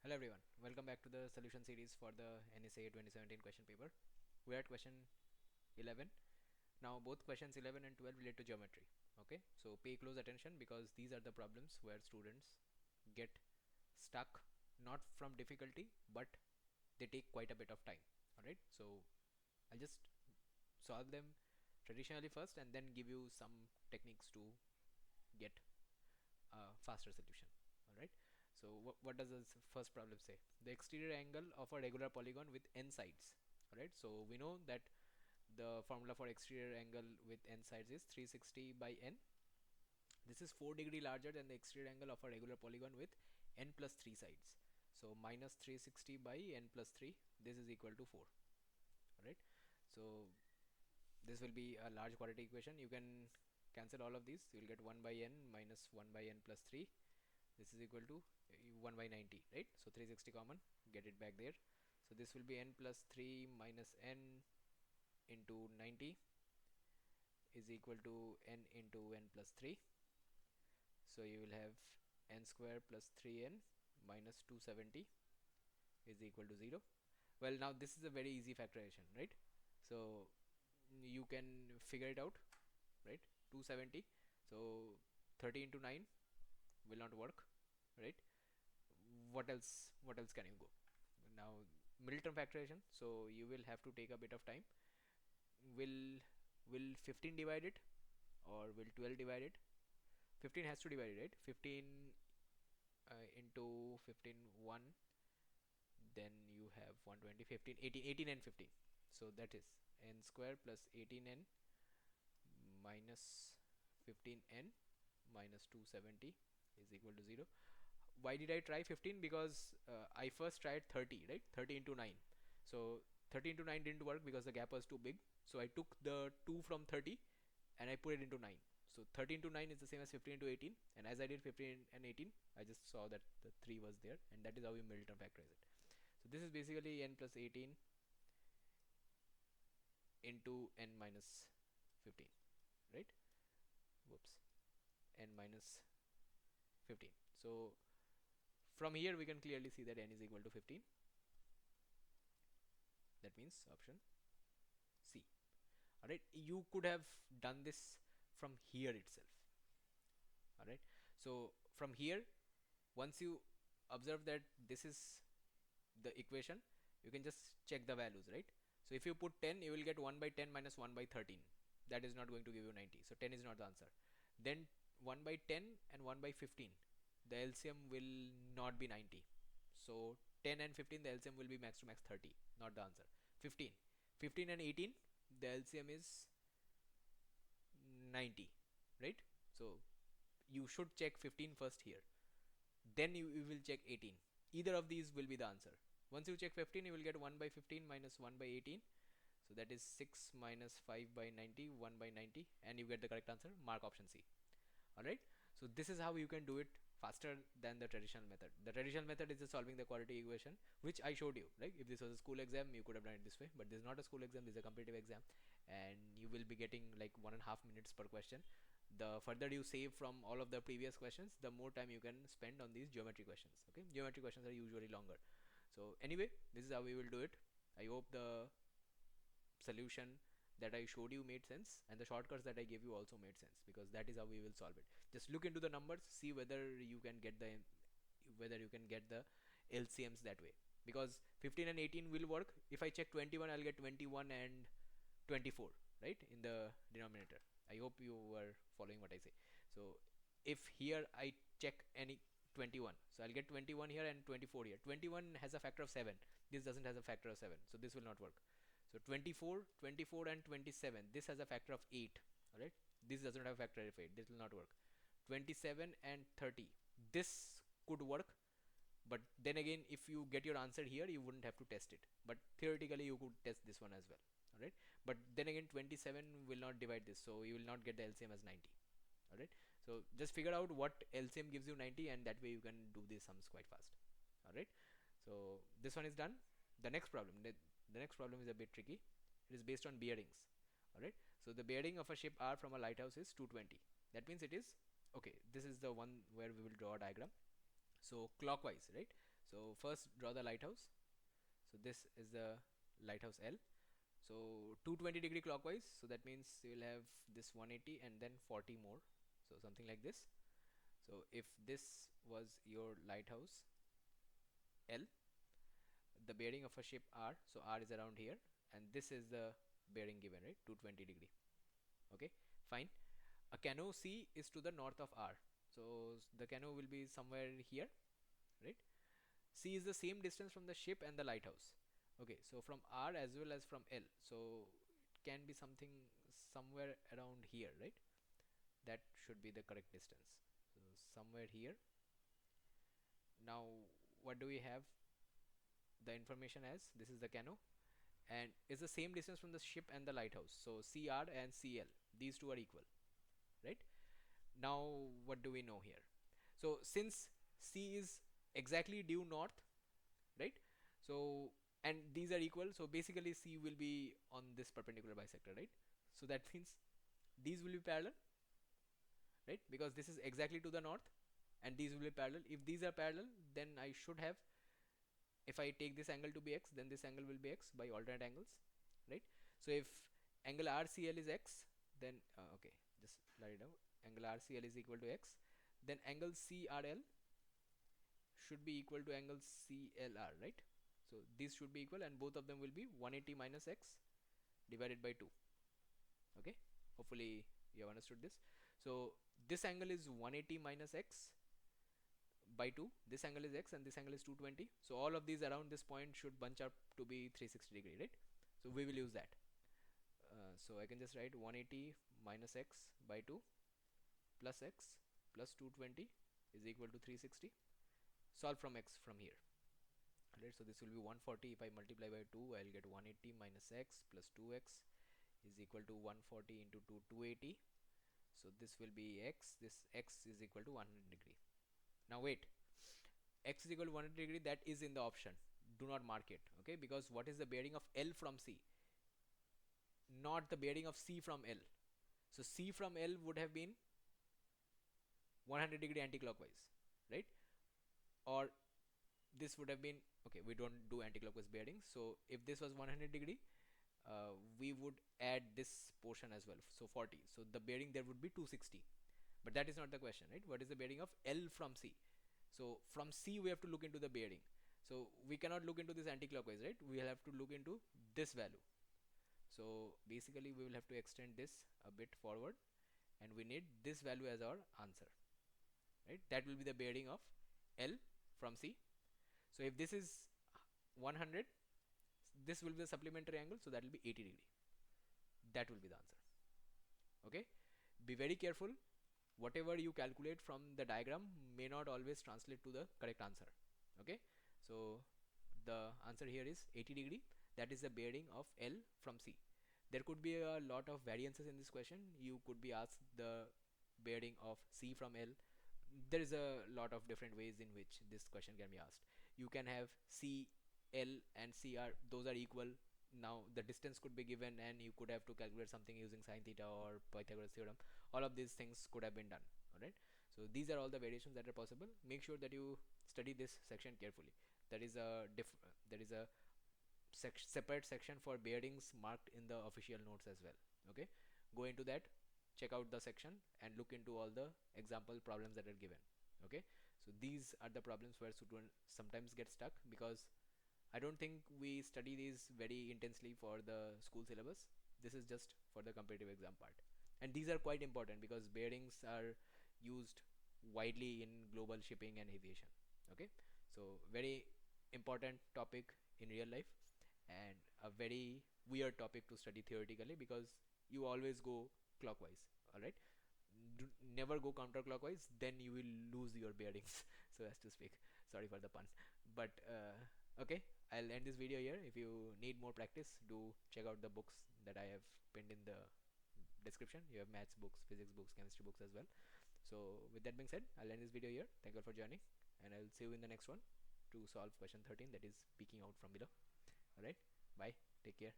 Hello everyone, welcome back to the solution series for the NSAA 2017 question paper. We are at question 11. Now both questions 11 and 12 relate to geometry. Okay, so pay close attention because these are the problems where students get stuck, not from difficulty but they take quite a bit of time. Alright, so I'll just solve them traditionally first and then give you some techniques to get a faster solution. Alright, so what does this first problem say? The exterior angle of a regular polygon with n sides. Alright, so we know that the formula for exterior angle with n sides is 360 by n. This is 4 degree larger than the exterior angle of a regular polygon with n plus 3 sides. So minus 360 by n plus 3, this is equal to 4. Alright, so this will be a large quadratic equation. You can cancel all of these. You will get 1 by n minus 1 by n plus 3. This is equal to 1 by 90, right? So 360 common, get it back there. So this will be n plus 3 minus n into 90 is equal to n into n plus 3. So you will have n square plus 3n minus 270 is equal to 0. Well, now this is a very easy factorization, right? So you can figure it out, right? 270, so 30 into 9 will not work, right? What else can you go? Now middle term factorization, so you will have to take a bit of time. Will 15 divide it or will 12 divide it? 15 has to divide it, right? 15 into 15 1, then you have 120, 15, 18, 18 and 15. So that is n square plus 18n minus 15n minus 270 is equal to 0. Why did I try 15? Because I first tried 30, right? 30 into 9. So 30 into 9 didn't work because the gap was too big. So I took the 2 from 30 and I put it into 9. So 30 into 9 is the same as 15 into 18. And as I did 15 and 18, I just saw that the 3 was there. And that is how we middle term factorize it. So this is basically n plus 18 into n minus 15, right? Whoops, n minus 15. So from here we can clearly see that n is equal to 15. That means option C. Alright, you could have done this from here itself. Alright, so from here, once you observe that this is the equation, you can just check the values, right? So if you put 10, you will get 1 by 10 minus 1 by 13. That is not going to give you 90. So 10 is not the answer. Then 1 by 10 and 1 by 15, the LCM will not be 90. So 10 and 15, the LCM will be max to max 30, not the answer. 15 and 18, the LCM is 90, right? So you should check 15 first here, then you will check 18. Either of these will be the answer. Once you check 15, you will get 1 by 15 minus 1 by 18. So that is 6 minus 5 by 90, 1 by 90, and you get the correct answer. Mark option C. Alright, so this is how you can do it faster than the traditional method. The traditional method is just solving the quadratic equation, which I showed you, right? If this was a school exam, you could have done it this way, but this is not a school exam, this is a competitive exam, and you will be getting like 1.5 minutes per question. The further you save from all of the previous questions, the more time you can spend on these geometry questions. Okay, geometry questions are usually longer. So anyway, this is how we will do it. I hope the solution that I showed you made sense, and the shortcuts that I gave you also made sense, because that is how we will solve it. Just look into the numbers, see whether you can get the LCMs that way, because 15 and 18 will work. If I check 21, I'll get 21 and 24, right, in the denominator. I hope you were following what I say. So if here I check any 21, so I'll get 21 here and 24 here. 21 has a factor of 7, this doesn't have a factor of 7, so this will not work. So 24, 24 and 27, this has a factor of 8. Alright, this doesn't have a factor of 8, this will not work. 27 and 30, this could work, but then again, if you get your answer here, you wouldn't have to test it, but theoretically you could test this one as well. Alright, but then again 27 will not divide this, so you will not get the LCM as 90. Alright, so just figure out what LCM gives you 90, and that way you can do these sums quite fast. Alright, so this one is done. The next problem is a bit tricky. It is based on bearings. Alright, so the bearing of a ship R from a lighthouse is 220. That means it is, okay, this is the one where we will draw a diagram. So clockwise, right? So first draw the lighthouse. So this is the lighthouse L. So 220 degree clockwise, so that means you will have this 180 and then 40 more, so something like this. So if this was your lighthouse L, the bearing of a ship R, so R is around here, and this is the bearing given, right? 220 degree. Okay, fine. A canoe C is to the north of R, so the canoe will be somewhere here, right? C is the same distance from the ship and the lighthouse. Okay, so from R as well as from L, so it can be something somewhere around here, right? That should be the correct distance. So somewhere here. Now what do we have the information as? This is the canoe and is the same distance from the ship and the lighthouse. So CR and CL, these two are equal, right? Now what do we know here? So since C is exactly due north, right? So and these are equal, so basically C will be on this perpendicular bisector, right? So that means these will be parallel, right? Because this is exactly to the north and these will be parallel. If these are parallel, then I should have, if I take this angle to be x, then this angle will be x by alternate angles, right? So if angle RCL is x, then okay, just write it down. Angle RCL is equal to x, then angle CRL should be equal to angle CLR, right? So these should be equal and both of them will be 180 minus x divided by 2. Okay, hopefully you have understood this. So this angle is 180 minus x by 2, this angle is x and this angle is 220, so all of these around this point should bunch up to be 360 degree, right? So we will use that. So I can just write 180 minus x by 2 plus x plus 220 is equal to 360. Solve from x from here, right? So this will be 140. If I multiply by 2, I'll get 180 minus x plus 2x is equal to 140 into 2, 280. So this will be x, this x is equal to 100 degree. Now wait, x is equal to 100 degree, that is in the option, do not mark it, okay? Because what is the bearing of L from C? Not the bearing of C from L. So C from L would have been 100 degree anti-clockwise, right? Or this would have been, okay, we don't do anti-clockwise bearing, so if this was 100 degree, we would add this portion as well, so 40, so the bearing there would be 260. But that is not the question, right? What is the bearing of L from C? So from C we have to look into the bearing, so we cannot look into this anti-clockwise, right? We will have to look into this value. So basically we will have to extend this a bit forward and we need this value as our answer, right? That will be the bearing of L from C. So if this is 100, this will be the supplementary angle, so that will be 80 degree. That will be the answer. Okay, be very careful. Whatever you calculate from the diagram may not always translate to the correct answer. Okay, so the answer here is 80 degree. That is the bearing of L from C. There could be a lot of variances in this question. You could be asked the bearing of C from L. There is a lot of different ways in which this question can be asked. You can have C, L and CR, those are equal. Now the distance could be given and you could have to calculate something using sine theta or Pythagoras theorem. All of these things could have been done. Alright, so these are all the variations that are possible. Make sure that you study this section carefully. There is a separate section for bearings marked in the official notes as well. Okay, go into that, check out the section and look into all the example problems that are given. Okay, so these are the problems where students sometimes get stuck, because I don't think we study these very intensely for the school syllabus. This is just for the competitive exam part, and these are quite important because bearings are used widely in global shipping and aviation. Okay, so very important topic in real life and a very weird topic to study theoretically, because you always go clockwise. Alright, never go counterclockwise, then you will lose your bearings so as to speak. Sorry for the pun, but okay, I'll end this video here. If you need more practice, do check out the books that I have pinned in the description. You have maths books, physics books, chemistry books as well. So with that being said, I'll end this video here. Thank you all for joining, and I'll see you in the next one to solve question 13, that is peeking out from below. Alright, bye, take care.